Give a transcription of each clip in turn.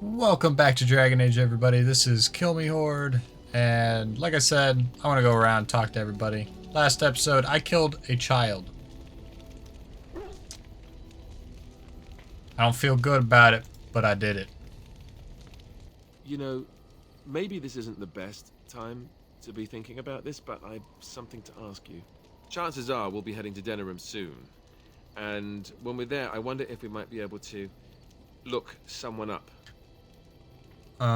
Welcome back to Dragon Age, everybody. This is Killmehord, and like I said, I want to go around and talk to everybody. Last episode, I killed a child. I don't feel good about it, but I did it. You know, maybe this isn't the best time to be thinking about this, but I've something to ask you. Chances are we'll be heading to Denerim soon. And when we're there, I wonder if we might be able to look someone up. You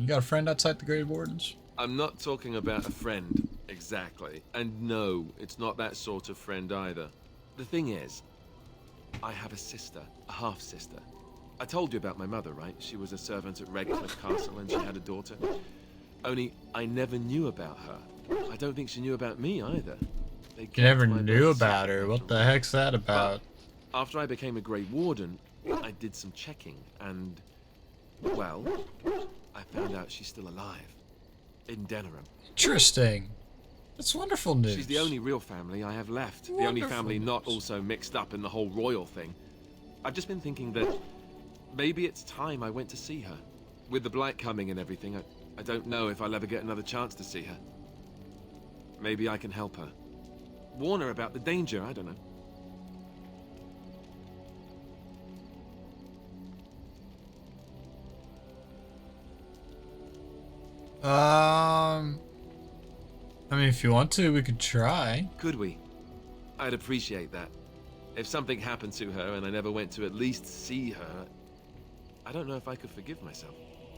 got a friend outside the Grey Wardens? I'm not talking about a friend, exactly. And no, it's not that sort of friend either. The thing is, I have a sister, a half-sister. I told you about my mother, right? She was a servant at Redcliffe Castle and she had a daughter. Only, I never knew about her. I don't think she knew about me either. You never knew about her? What the heck's that about? But after I became a Grey Warden, I did some checking and, well, I found out she's still alive. In Denerim. Interesting. That's wonderful news. She's the only real family I have left. Wonderful the only family news. not also mixed up in the whole royal thing. I've just been thinking that maybe it's time I went to see her. With the blight coming and everything, I don't know if I'll ever get another chance to see her. Maybe I can help her. Warn her about the danger, I don't know. I mean, if you want to, we could try. Could we? I'd appreciate that. If something happened to her and I never went to at least see her, I don't know if I could forgive myself.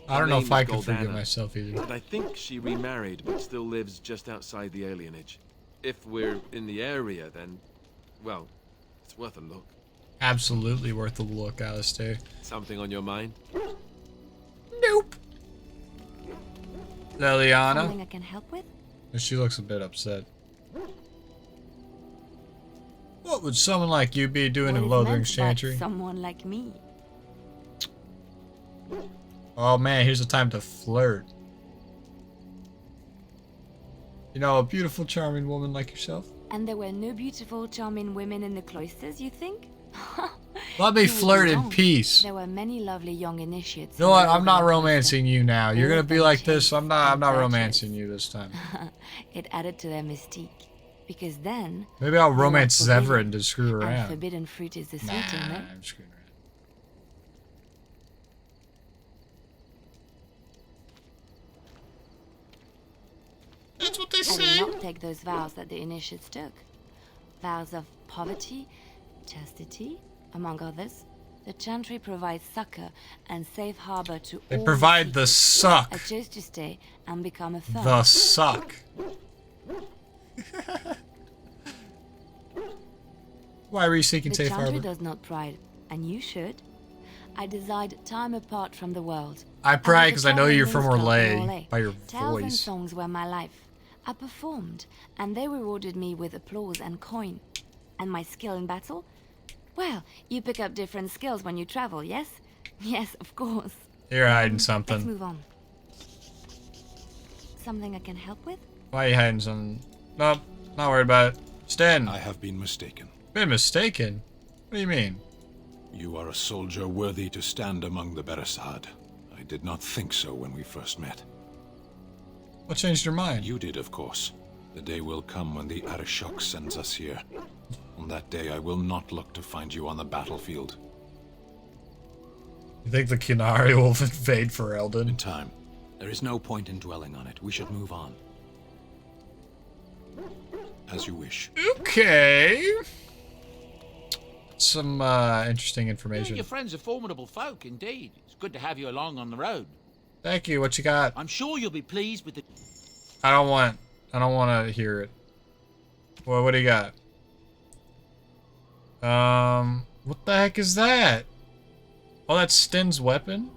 I don't know if I could Goldana, forgive myself either. And I think she remarried, but still lives just outside the alienage. If we're in the area, then, well, it's worth a look. Absolutely worth a look, Alistair. Something on your mind? Nope. Liliana? Something I can help with? She looks a bit upset. What would someone like you be doing What in is Lothering's meant by Chantry? someone like me. Oh man, here's the time to flirt. You know, a beautiful, charming woman like yourself. And there were no beautiful, charming women in the cloisters, you think? Let me You would be flirt in wrong. peace. There were many lovely young initiates. You know what? who I'm not were romancing you now. You're gonna be Lord like and this. I'm not and romancing virtuous. you this time. It added to their mystique. Because then... Maybe I'll they were romance forbidden, Zevran to screw And around. forbidden fruit is the Nah, sweeter, no? I'm screwing around. That's what they I say. did not take those vows that the initiates took. Vows of poverty, chastity, among others. The Chantry provides succor and safe harbor to They all provide the seekers. suck. I chose to stay and become a third. The suck. Why were you seeking The safe Chantry harbor? does not pride, and you should. I desired time apart from the world. I pride And because I know you're from minstrel in Orlais by your Tales and voice. songs were my life. I performed, and they rewarded me with applause and coin. And my skill in battle? Well, you pick up different skills when you travel, yes? Yes, of course. You're hiding Let's something. move on. Something I can help with? Why are you hiding something? Nope, not worried about it. Sten, I have been mistaken. been mistaken. What do you mean? You are a soldier worthy to stand among the Beresad. I did not think so when we first met. What changed your mind? You did, of course. The day will come when the Arishok sends us here. On that day, I will not look to find you on the battlefield. You think the Kinari will invade In Ferelden? time. There is no point in dwelling on it. We should move on. As you wish. Okay. Some interesting You information. and your friends are formidable folk, indeed. It's good to have you along on the road. Thank you. What you got? I'm sure you'll be pleased with the... I don't want to hear it. Well, what do you got? What the heck is that? Oh, that's Sten's weapon?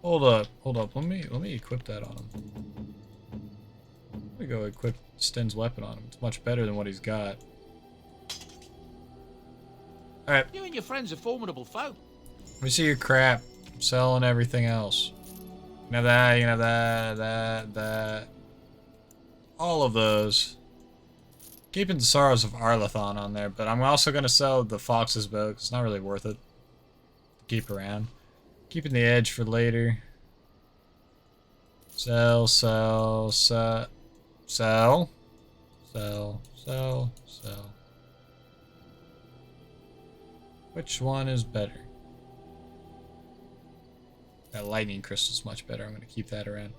Hold up. Let me equip that on him. Let me go equip Sten's weapon on him. It's much better than what he's got. Alright, You and your friends are formidable folk. let me see your crap. I'm selling everything else. You can have that, you can have that. All of those. Keeping the Sorrows of Arlathon on there, but I'm also going to sell the Fox's bow, 'cause it's not really worth it. keep around. Keeping the edge for later. Sell, sell, sell, sell, sell, sell, sell. Which one is better? That lightning crystal's much better. I'm gonna keep that around.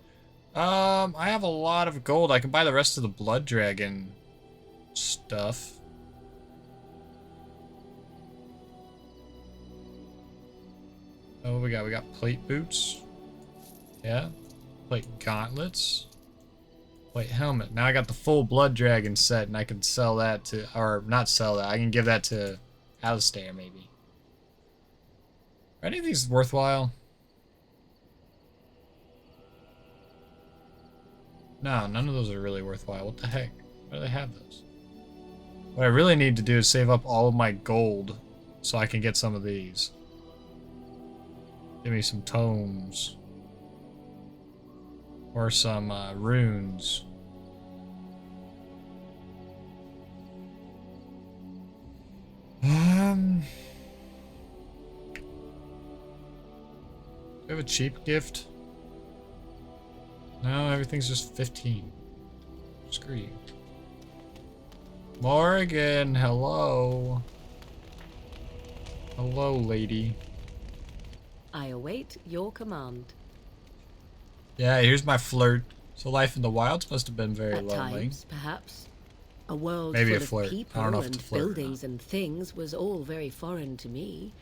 I have a lot of gold. I can buy the rest of the blood dragon stuff. Oh, what we got? We got plate boots. Yeah. Plate gauntlets. Plate helmet. Now I got the full blood dragon set, and I can sell that to, or not sell that. I can give that to Alistair, maybe. Are any of these worthwhile? No, none of those are really worthwhile. What the heck? Why do they have those? What I really need to do is save up all of my gold so I can get some of these. Give me some tomes. Or some runes. Do we have a cheap gift? No, everything's just 15. Screw you. Morgan, hello. Hello, lady. I await your command. Yeah, here's my flirt. So life in the wilds must have been very At lonely. times, perhaps. A world Maybe a full flirt. of I people don't know if and it's a flirt or buildings and things was all very foreign to me.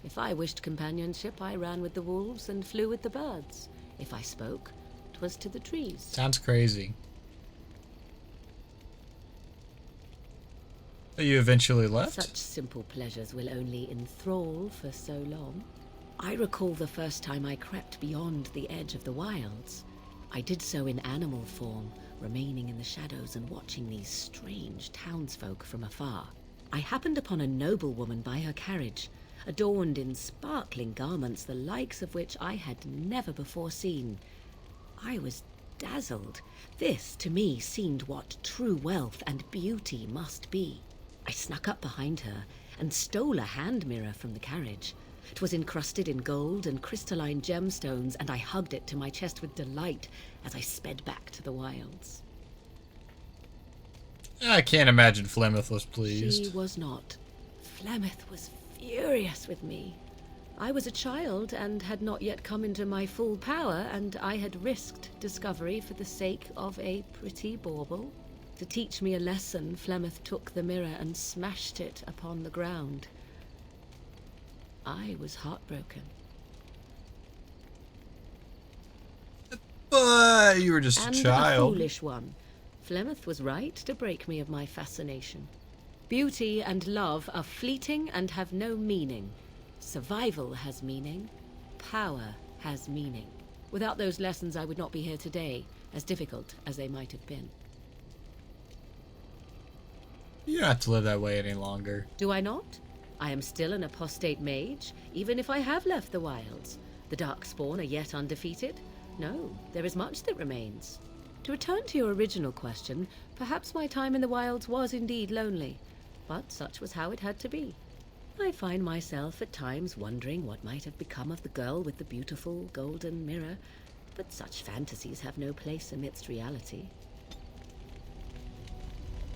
If I wished companionship, I ran with the wolves and flew with the birds. If I spoke, 'twas to the trees. Sounds crazy. But you eventually left? Such simple pleasures will only enthrall for so long. I recall the first time I crept beyond the edge of the wilds. I did so in animal form, remaining in the shadows and watching these strange townsfolk from afar. I happened upon a noblewoman by her carriage, adorned in sparkling garments the likes of which I had never before seen. I was dazzled. This, to me, seemed what true wealth and beauty must be. I snuck up behind her and stole a hand mirror from the carriage. 'Twas encrusted in gold and crystalline gemstones, and I hugged it to my chest with delight as I sped back to the wilds. I can't imagine Flemeth was She pleased. was not. Flemeth was furious with me. I was a child and had not yet come into my full power, and I had risked discovery for the sake of a pretty bauble. To teach me a lesson, Flemeth took the mirror and smashed it upon the ground. I was heartbroken. But you were just And a a child. foolish one. Flemeth was right to break me of my fascination. Beauty and love are fleeting and have no meaning. Survival has meaning. Power has meaning. Without those lessons, I would not be here today, as difficult as they might have been. You don't have to live that way any longer. Do I not? I am still an apostate mage, even if I have left the wilds. The Darkspawn are yet undefeated. No, there is much that remains. To return to your original question, perhaps my time in the wilds was indeed lonely, but such was how it had to be. I find myself at times wondering what might have become of the girl with the beautiful golden mirror, but such fantasies have no place amidst reality.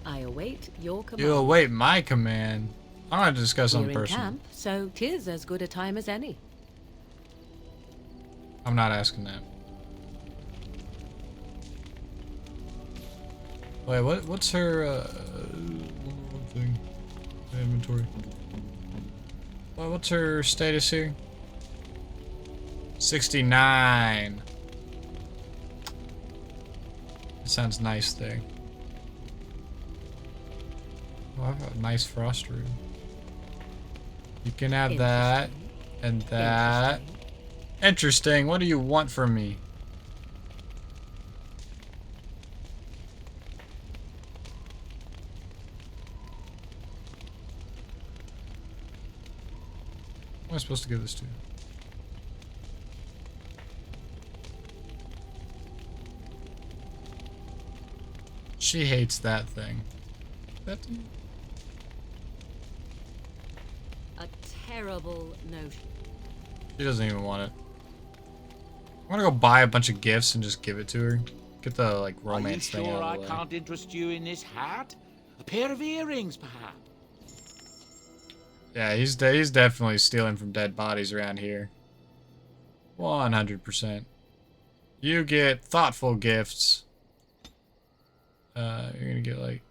I await your command. You await my command. I don't have to discuss We're something in personal. camp, so 'tis as good a time as any. I'm not asking that. Wait, what's her thing? Inventory. Well, what's her status here? 69. That sounds nice there. Oh, I've got a nice frost room. You can have that and that. Interesting. What do you want from me? What am I supposed to give this to? She hates that thing. That thing? A terrible notion. She doesn't even want it. I want to go buy a bunch of gifts and just give it to her. Get the, like, romance Are you thing sure out I of the way. can't interest you in this hat? A pair of earrings, perhaps? Yeah, he's definitely stealing from dead bodies around here. 100%. You get thoughtful gifts. You're gonna get like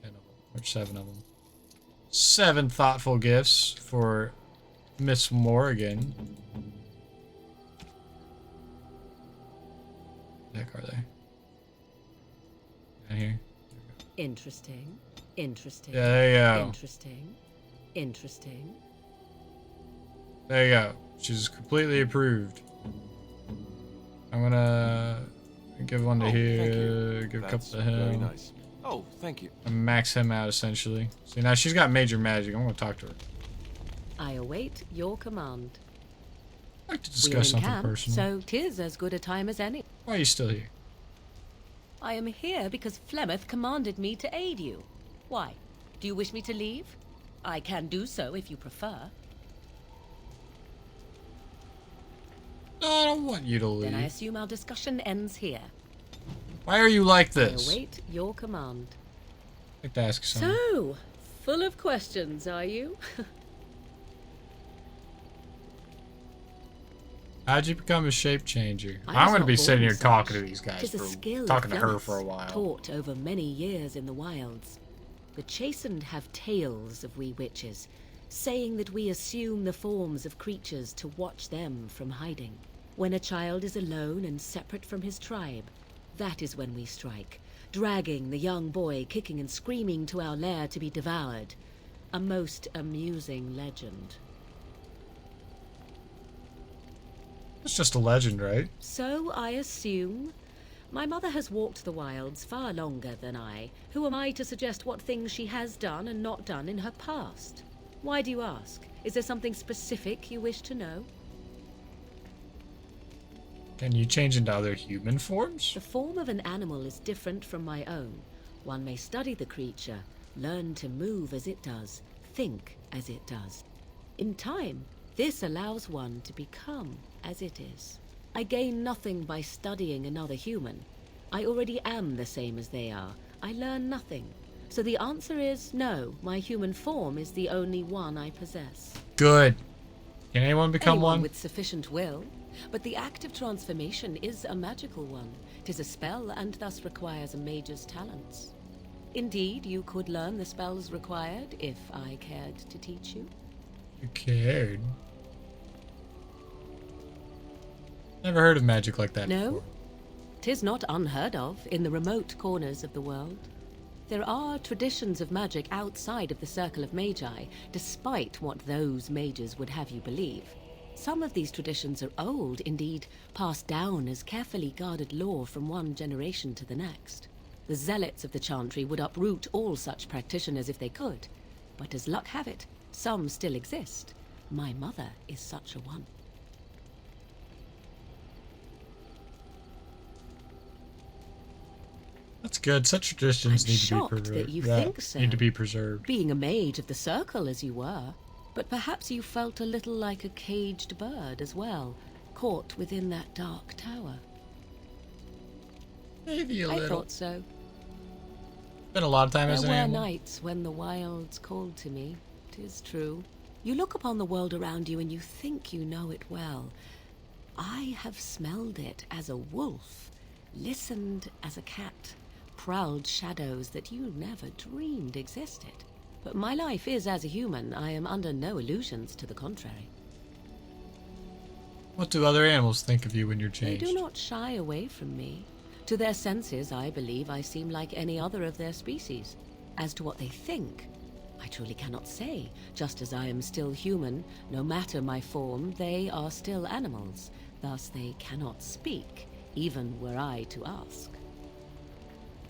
10 of them, or 7 of them. 7 thoughtful gifts for Miss Morrigan. What the heck are they? Down here. Interesting. Interesting. Yeah, there you go. Interesting. Interesting. There you go. She's completely approved. I'm gonna give one to Thank here, you. give a That's couple to him. very nice. Oh, thank you. And max him out essentially. See, now she's got major magic. I'm gonna talk to her. I await your command. I'd like to We're discuss in something camp, personal. so 'tis as good a time as any. Why are you still here? I am here because Flemeth commanded me to aid you. Why? Do you wish me to leave? I can do so if you prefer. No, I don't want you to leave. Then I assume our discussion ends here. Why are you like I this? await your command. I'd like to ask you something. So, full of questions, are you? How'd you become a shape changer? I I'm was gonna not be sitting born here such. talking to these guys 'Tis a for skill talking to of her for a Flemeth's, while. taught over many years in the wilds. The chastened have tales of we witches, saying that we assume the forms of creatures to watch them from hiding. When a child is alone and separate from his tribe, that is when we strike, dragging the young boy kicking and screaming to our lair to be devoured. A most amusing legend. It's just a legend, right? So I assume. My mother has walked the wilds far longer than I. Who am I to suggest what things she has done and not done in her past? Why do you ask? Is there something specific you wish to know? Can you change into other human forms? The form of an animal is different from my own. One may study the creature, learn to move as it does, think as it does. In time, this allows one to become as it is. I gain nothing by studying another human. I already am the same as they are. I learn nothing. So the answer is no, my human form is the only one I possess. Good. Can anyone become Anyone one? with sufficient will. But the act of transformation is a magical one. 'Tis a spell and thus requires a mage's talents. Indeed, you could learn the spells required if I cared to teach you. You cared. Never heard of magic like that No? before. 'Tis not unheard of in the remote corners of the world. There are traditions of magic outside of the circle of magi, despite what those mages would have you believe. Some of these traditions are old, indeed, passed down as carefully guarded lore from one generation to the next. The zealots of the chantry would uproot all such practitioners if they could. But as luck have it, some still exist. My mother is such a one. That's good. Such traditions I'm need to be shocked preserved. that you Yeah, think so. Need to be preserved. Being a mage of the circle as you were, but perhaps you felt a little like a caged bird as well, caught within that dark tower. Maybe a I little. thought so. Been a lot of time There as an were animal. nights when the wilds called to me, 'tis true. You look upon the world around you and you think you know it well. I have smelled it as a wolf, listened as a cat, prowled shadows that you never dreamed existed. But my life is as a human. I am under no illusions to the contrary. What do other animals think of you when you're They changed? do not shy away from me. To their senses, I believe I seem like any other of their species. As to what they think, I truly cannot say. Just as I am still human, no matter my form, they are still animals. Thus they cannot speak, even were I to ask.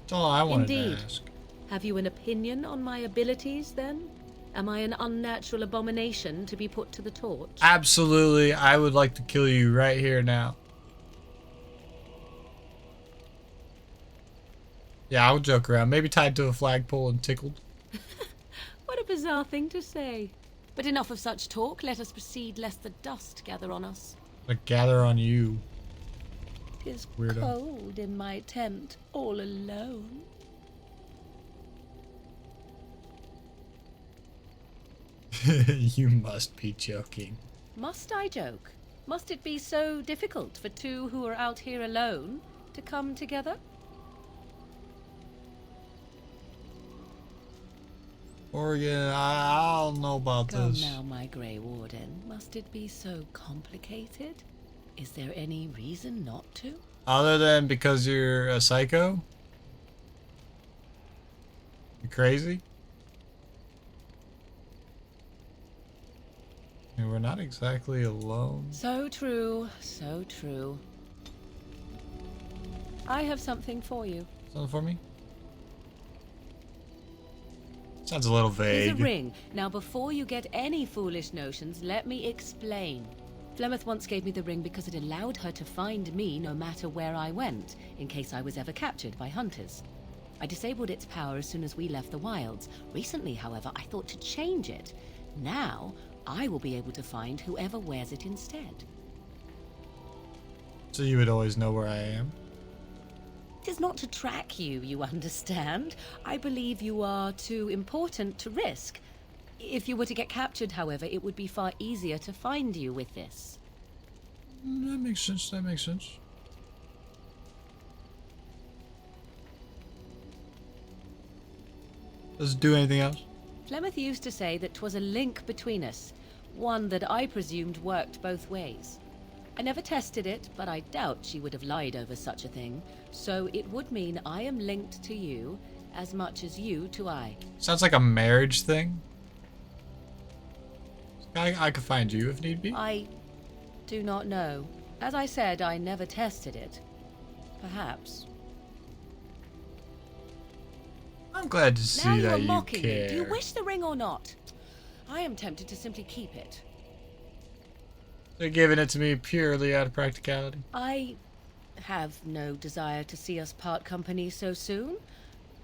That's all I wanted Indeed. to ask. Have you an opinion on my abilities, then? Am I an unnatural abomination to be put to the torch? Absolutely, I would like to kill you right here now. Yeah, I'll joke around. Maybe tied to a flagpole and tickled. What a bizarre thing to say. But enough of such talk. Let us proceed, lest the dust gather on us. I gather on you. 'Tis Weirdo. cold in my tent, all alone. You must be joking. Must I joke? Must it be so difficult for two who are out here alone to come together? Oregon, I don't know about Come this. now, my Grey Warden. Must it be so complicated? Is there any reason not to? Other than because you're a psycho? You crazy? I mean, we're not exactly alone. So true, so true. I have something for you. Something for me? Sounds a little Here's a vague. ring. Now, before you get any foolish notions, let me explain. Flemeth once gave me the ring because it allowed her to find me no matter where I went, in case I was ever captured by hunters. I disabled its power as soon as we left the wilds. Recently, however, I thought to change it. Now, I will be able to find whoever wears it instead. So you would always know where I am? It is not to track you, you understand. I believe you are too important to risk. If you were to get captured, however, it would be far easier to find you with this. That makes sense, that makes sense. Does it do anything else? Flemeth used to say that 'twas a link between us, one that I presumed worked both ways. I never tested it, but I doubt she would have lied over such a thing, so it would mean I am linked to you as much as you to I. Sounds like a marriage thing. I could find you if need be. I do not know. As I said, I never tested it. Perhaps. I'm glad to see Now you that are you mocking me. care. Do you wish the ring or not? I am tempted to simply keep it. They're giving it to me purely out of practicality. I have no desire to see us part company so soon.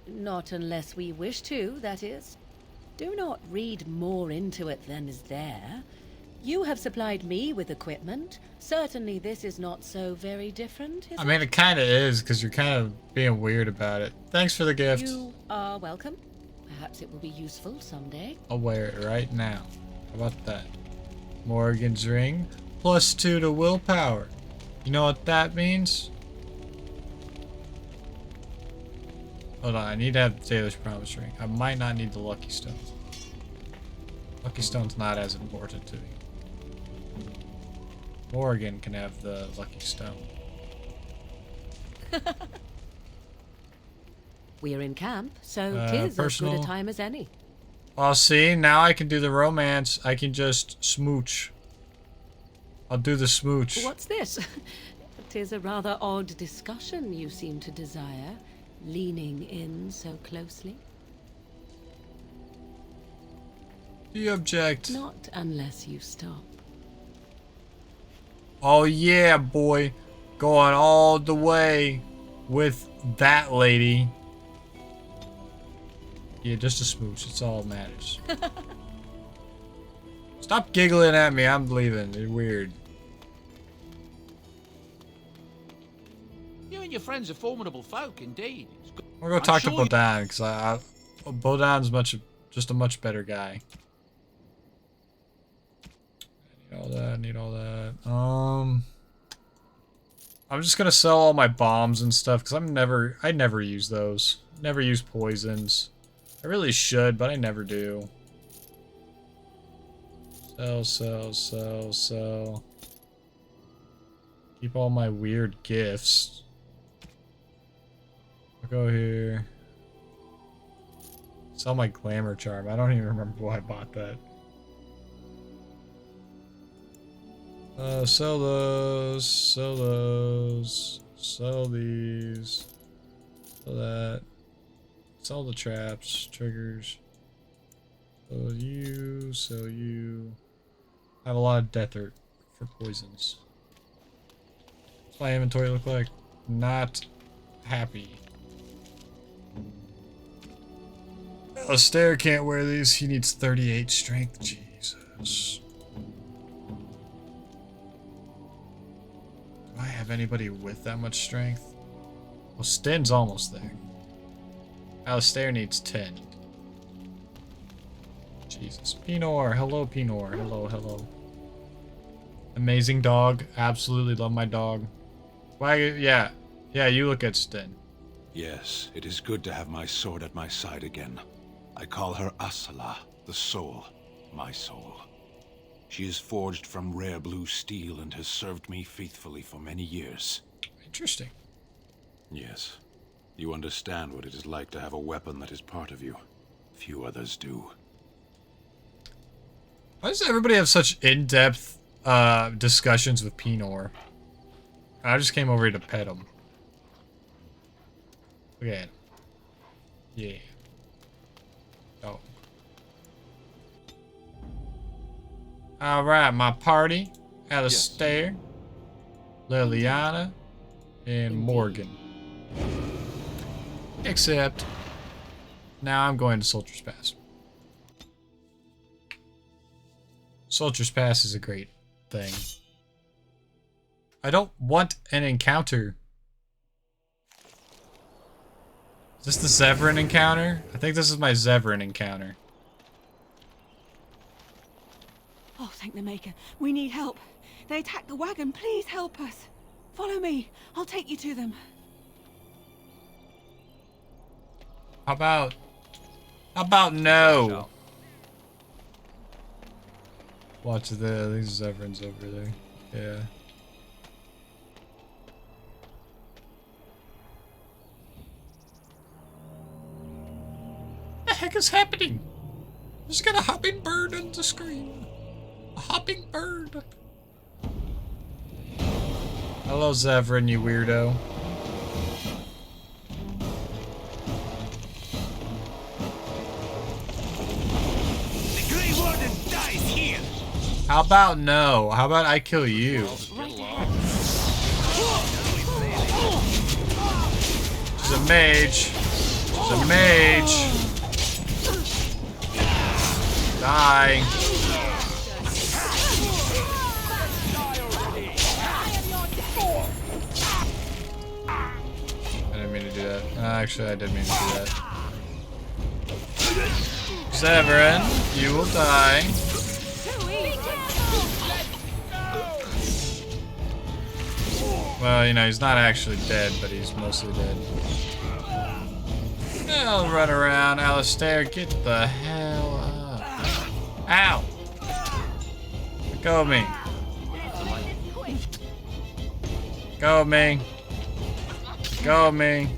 Not unless we wish to, that is. Do not read more into it than is there. You have supplied me with equipment. Certainly this is not so very different, is I mean, it kind of is, because you're kind of being weird about it. Thanks for the it? gift. You are welcome. Perhaps it will be useful someday. I'll wear it right now. How about that? Morgan's ring. +2 to willpower. You know what that means? Hold on, I need to have the Taylor's Promise ring. I might not need the Lucky Stone. Lucky Stone's not as important to me. Morgan can have the Lucky Stone. We are in camp, so Uh, 'tis as good personal- a time as any. Well, see, now I can do the romance. I can just smooch. I'll do the smooch. What's this? 'Tis a rather odd discussion you seem to desire, leaning in so closely. Do you object? Not unless you stop. Oh yeah, boy. Going all the way with that lady. Yeah, just a smooch. It's all that matters. Stop giggling at me. I'm leaving. You're weird. You and your friends are formidable folk, indeed. It's good. We'll go I'm talk sure to you- Bodan, because Bodan's just a much better guy. I need all that. I need all that. I'm just gonna sell all my bombs and stuff because I never use those. Never use poisons. I really should, but I never do. Sell. Keep all my weird gifts. I'll go here. Sell my glamour charm. I don't even remember why I bought that. Sell those. Sell those. Sell these. Sell that. Sell the traps, triggers. Sell you. Sell you. I have a lot of death art for poisons. What's my inventory look like? Not happy. Astaire can't wear these. He needs 38 strength. Jesus. this. Do I have anybody with that much strength? Well, Sten's almost there. Alistair needs 10. Jesus. Pinor. Hello, Pinor. Hello, hello. Amazing dog. Absolutely love my dog. Why? Yeah. Yeah, you look at Sten. Yes, it is good to have my sword at my side again. I call her Asala, the soul, my soul. She is forged from rare blue steel and has served me faithfully for many years. Interesting. Yes. You understand what it is like to have a weapon that is part of you. Few others do. Why does everybody have such in-depth discussions with Pinor? I just came over here to pet him. Look at him. Yeah. Oh. Alright, my party. Alistair, Liliana, and Morgan. Except, now I'm going to Soldier's Pass. Soldier's Pass is a great thing. I don't want an encounter. Is this the Zevran encounter? I think this is my Zevran encounter. Oh, thank the Maker. We need help. They attacked the wagon. Please help us. Follow me. I'll take you to them. How about no? Watch these Zevrans over there. Yeah. What the heck is happening? Just got a hopping bird on the screen. A hopping bird. Hello, Zevran, you weirdo. The Grey Warden dies here. How about no? How about I kill you? She's a mage. She's a mage. Die. I didn't mean to do that. Actually, I did mean to do that. Zevran, you will die. Well, you know, he's not actually dead, but he's mostly dead. I'll run around. Alistair, get the hell up. Ow! Let go of me. Go of me. Go of me.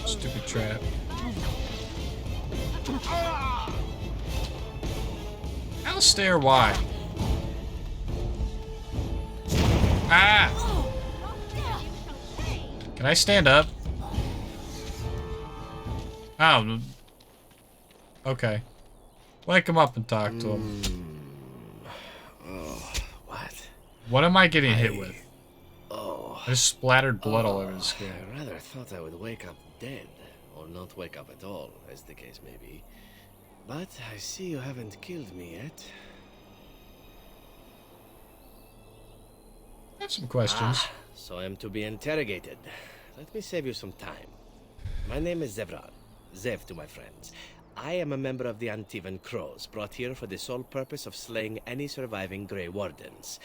Stupid trap. Alistair, why? Ah! Can I stand up? Oh. Okay. Wake him up and talk to him. Oh, what? What am I getting hit with? Oh. I just splattered blood all over the skin. I rather thought I would wake up dead, or not wake up at all, as the case may be. But I see you haven't killed me yet. I have some questions. So I am to be interrogated. Let me save you some time. My name is Zevran. Zev to my friends. I am a member of the Antivan Crows, brought here for the sole purpose of slaying any surviving Grey Wardens,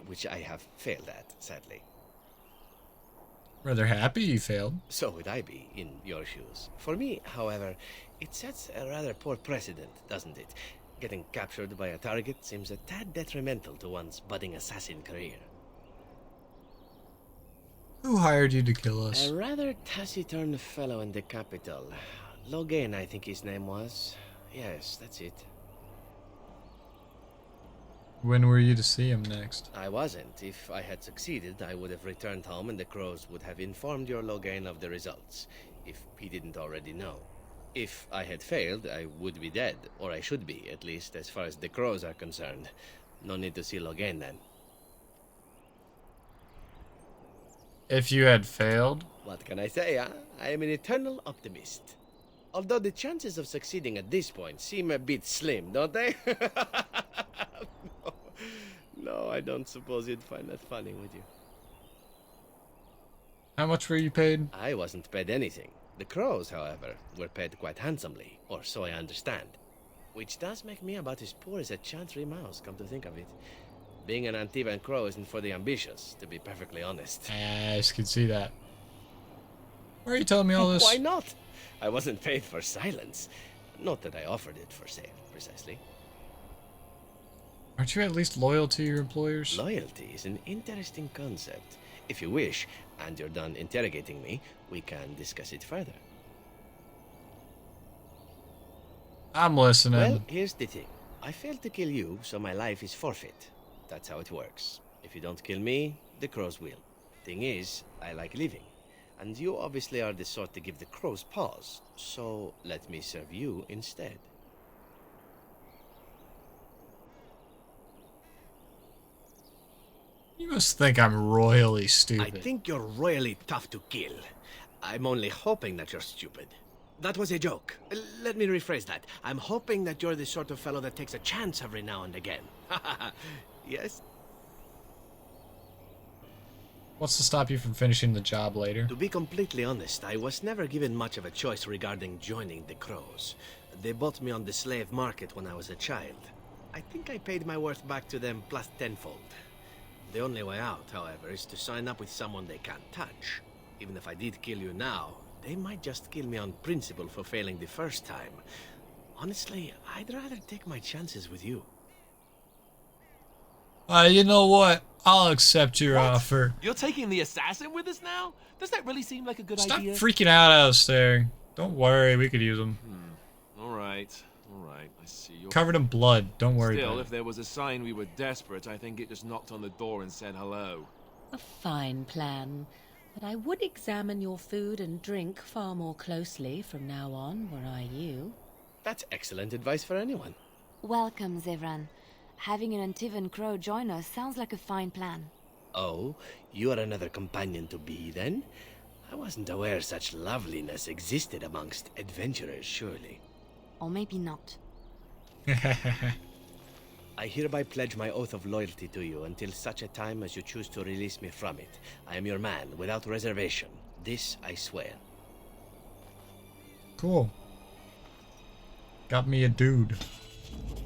which I have failed at, sadly. Rather happy you failed. So would I be, in your shoes. For me, however, it sets a rather poor precedent, doesn't it? Getting captured by a target seems a tad detrimental to one's budding assassin career. Who hired you to kill us? A rather taciturn fellow in the capital. Logain, I think his name was. Yes, that's it. When were you to see him next? I wasn't. If I had succeeded, I would have returned home and the Crows would have informed your Logain of the results, if he didn't already know. If I had failed, I would be dead, or I should be, at least as far as the Crows are concerned. No need to see Logain then. If you had failed? What can I say, huh? I am an eternal optimist. Although the chances of succeeding at this point seem a bit slim, don't they? No, I don't suppose you'd find that funny, would you? How much were you paid? I wasn't paid anything. The crows, however, were paid quite handsomely, or so I understand. Which does make me about as poor as a chantry mouse, come to think of it. Being an Antivan crow isn't for the ambitious, to be perfectly honest. I just can see that. Why are you telling me all this? Why not? I wasn't paid for silence. Not that I offered it for sale, precisely. Aren't you at least loyal to your employers? Loyalty is an interesting concept. If you wish, and you're done interrogating me, we can discuss it further. I'm listening. Well, here's the thing. I failed to kill you, so my life is forfeit. That's how it works. If you don't kill me, the crows will. Thing is, I like living. And you obviously are the sort to give the crows pause. So, let me serve you instead. You must think I'm royally I stupid. think you're royally tough to kill. I'm only hoping that you're stupid. That was a joke. Let me rephrase that. I'm hoping that you're the sort of fellow that takes a chance every now and again. Yes? What's to stop you from finishing the job later? To be completely honest, I was never given much of a choice regarding joining the Crows. They bought me on the slave market when I was a child. I think I paid my worth back to them plus tenfold. The only way out, however, is to sign up with someone they can't touch. Even if I did kill you now, they might just kill me on principle for failing the first time. Honestly, I'd rather take my chances with you. You know what? I'll accept your offer. You're taking the assassin with us now? Does that really seem like a good Stop idea? freaking out us there. Don't worry, we could use them. All right. I see. You're Covered in blood. Don't worry Still, about if there was a sign we were desperate, I think it just knocked on the door and said hello. A fine plan. But I would examine your food and drink far more closely from now on, were I you. That's excellent advice for anyone. Welcome, Zevran. Having an Antivan crow join us sounds like a fine plan. Oh, you are another companion to be, then? I wasn't aware such loveliness existed amongst adventurers, surely. Or maybe not. it. I hereby pledge my oath of loyalty to you until such a time as you choose to release me from it. I am your man, without reservation. This I swear. Cool. Got me a dude.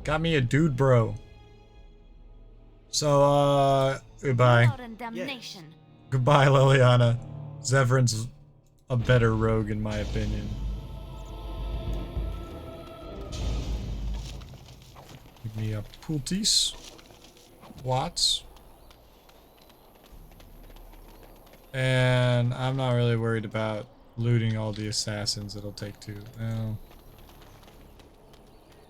Got me a dude, bro. So, goodbye. Blood and damnation. Goodbye, Liliana. Zevran's a better rogue, in my opinion. Give me a Pultis. Watts. And I'm not really worried about looting all the assassins. It'll take two. Well,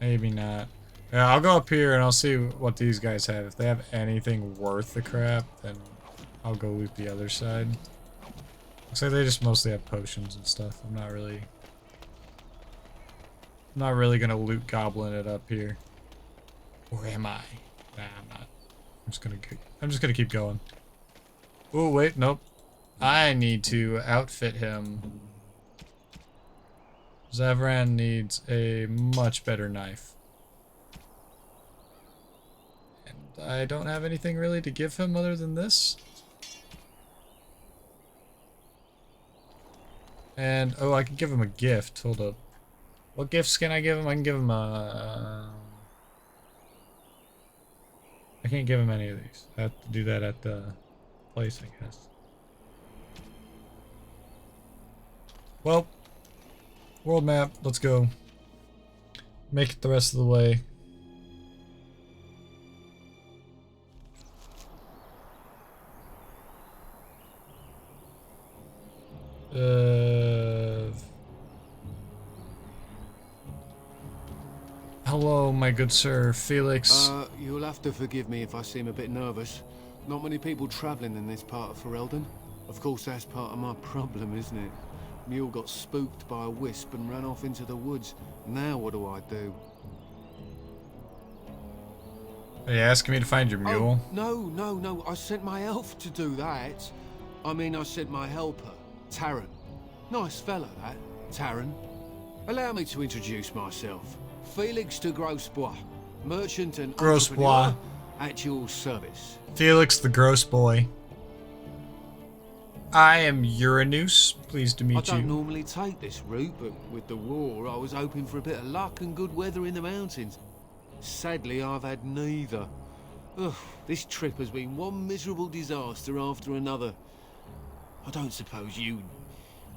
maybe not. Yeah, I'll go up here and I'll see what these guys have. If they have anything worth the crap, then I'll go loot the other side. Looks like they just mostly have potions and stuff. I'm not really gonna loot goblin it up here. Or am I? Nah, I'm not. I'm just gonna keep going. Oh wait, nope. I need to outfit him. Zevran needs a much better knife. And I don't have anything really to give him other than this. And, oh, I can give him a gift. Hold up. What gifts can I give him? I can give him a... I can't give him any of these. I have to do that at the place, I guess. Well, world map, let's go. Make it the rest of the way. Hello, my good sir, Felix. You'll have to forgive me if I seem a bit nervous. Not many people travelling in this part of Ferelden. Of course, that's part of my problem, isn't it? Mule got spooked by a wisp and ran off into the woods. Now what do I do? Are you asking me to find your mule? Oh, no. I sent my elf to do that. I mean, I sent my helper, Taran. Nice fella, that, Taran. Allow me to introduce myself. Felix de Grosbois, merchant and Grosbois. entrepreneur at your service. Felix the Gross Boy. I am Uranus. Pleased to I meet don't you. normally take this route, but with the war, I was hoping for a bit of luck and good weather in the mountains. Sadly, I've had neither. Ugh, this trip has been one miserable disaster after another. I don't suppose you'd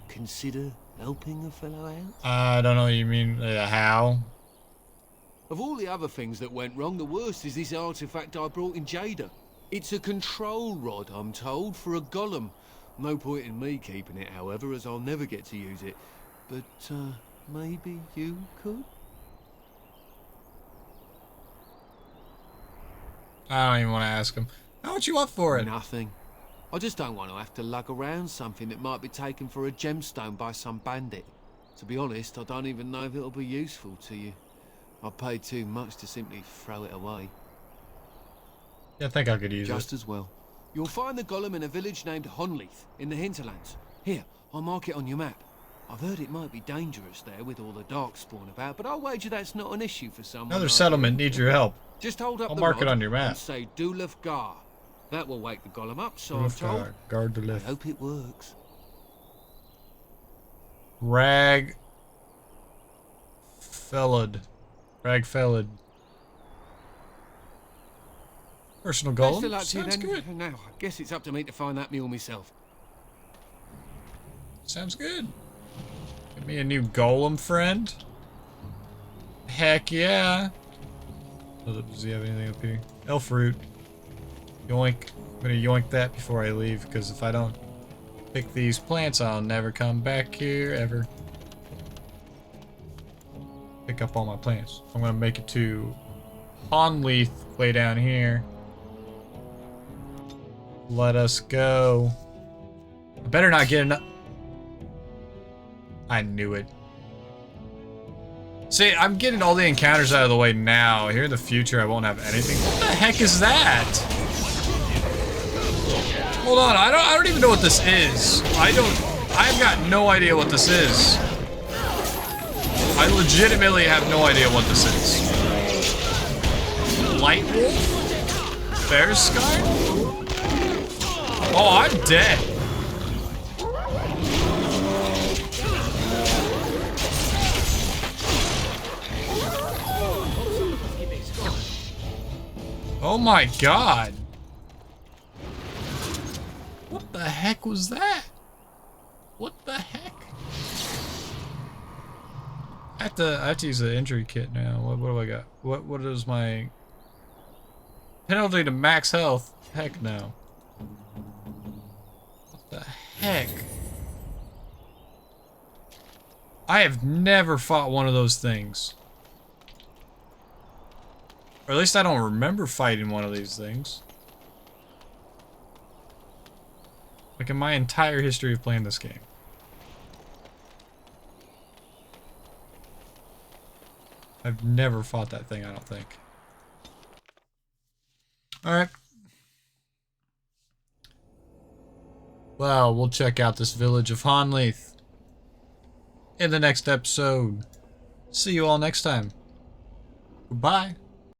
consider helping a fellow out? I don't know what you mean. How? Of all the other things that went wrong, the worst is this artifact I brought in Jada. It's a control rod, I'm told, for a golem. No point in me keeping it, however, as I'll never get to use it. But, maybe you could? I don't even want to ask him. How much you want for it? Nothing. I just don't want to have to lug around something that might be taken for a gemstone by some bandit. To be honest, I don't even know if it'll be useful to you. I paid too much to simply throw it away. Yeah, I think I could use Just it. as well. You'll find the golem in a village named Honleith, in the hinterlands. Here, I'll mark it on your map. I've heard it might be dangerous there with all the darkspawn about, but I'll wager that's not an issue for someone. Another like settlement you. needs your help. Just hold up I'll the mark it rod on your map. and say Dulaf Gar. That will wake the golem up, so I'm told. Guard the I lift. hope it works. Rag. Felled. Rag felled. Personal Best of golem. luck to you Sounds then. good. Now, I guess it's up to me to find that mule myself. Sounds good. Give me a new golem friend. Heck yeah. Does he have anything up here? Elf root. Yoink. I'm gonna yoink that before I leave, because if I don't pick these plants, I'll never come back here ever. Pick up all my plants. I'm gonna make it to Honleith way down here. Let us go. I better not get enough. I knew it. See, I'm getting all the encounters out of the way now. Here in the future, I won't have anything. What the heck is that? Hold on, I don't even know what this is. I've got no idea what this is. I legitimately have no idea what this is. Light wolf? Bear sky? Oh, I'm dead. Oh my god. What the heck was that? What the heck? I have to use the injury kit now. What do I got? What is my penalty to max health? Heck no. What the heck? I have never fought one of those things. Or at least I don't remember fighting one of these things. Like in my entire history of playing this game. I've never fought that thing, I don't think. Alright. Well, we'll check out this village of Honleith in the next episode. See you all next time. Goodbye.